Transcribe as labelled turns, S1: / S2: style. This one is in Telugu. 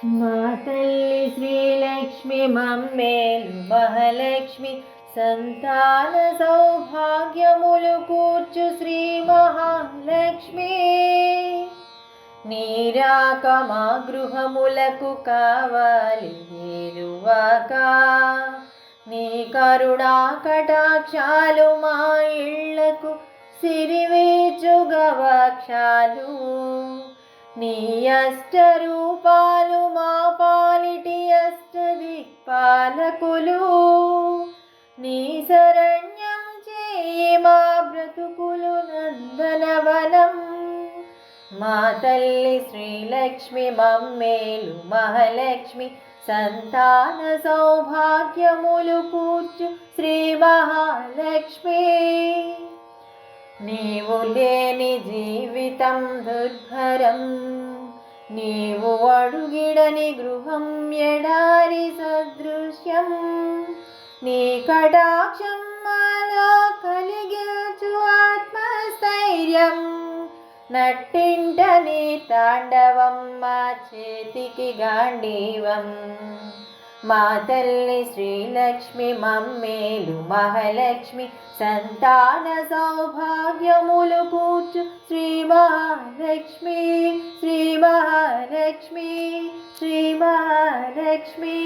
S1: మా తల్లి శ్రీలక్ష్మి మమ్మేలు మహాలక్ష్మి సంతాన సౌభాగ్యములు కూర్చు శ్రీ మహాలక్ష్మి నీరాక మా గృహములకు కావాలి ఏరువాక నీ కరుణా కటాక్షాలు మా ఇళ్లకు సిరివేచు గవాక్షాలు నీ అష్టరూపాలు మా పాలిటి అష్టదిక్పాలకులు నీ శరణ్యం చేయి మా బ్రతుకులు నందనవనం మా తల్లి శ్రీలక్ష్మి మమ్మేలు మహాలక్ష్మి సంతాన సౌభాగ్యములు కూర్చు శ్రీ మహాలక్ష్మి నీవు లేని జీవితం దుర్భరం నీవు అడుగిడని గృహం ఎడారి సదృశ్యం నీ కటాక్షం మాలో కలిగించు ఆత్మస్థైర్యం నట్టింట నీ తాండవం మా చేతికి గాంధీవం మా తల్లి శ్రీలక్ష్మి మమ్మేలు మహాలక్ష్మి సంతాన సౌభాగ్యములు కూర్చు శ్రీ మహాలక్ష్మి శ్రీ మహాలక్ష్మి శ్రీ మహాలక్ష్మి.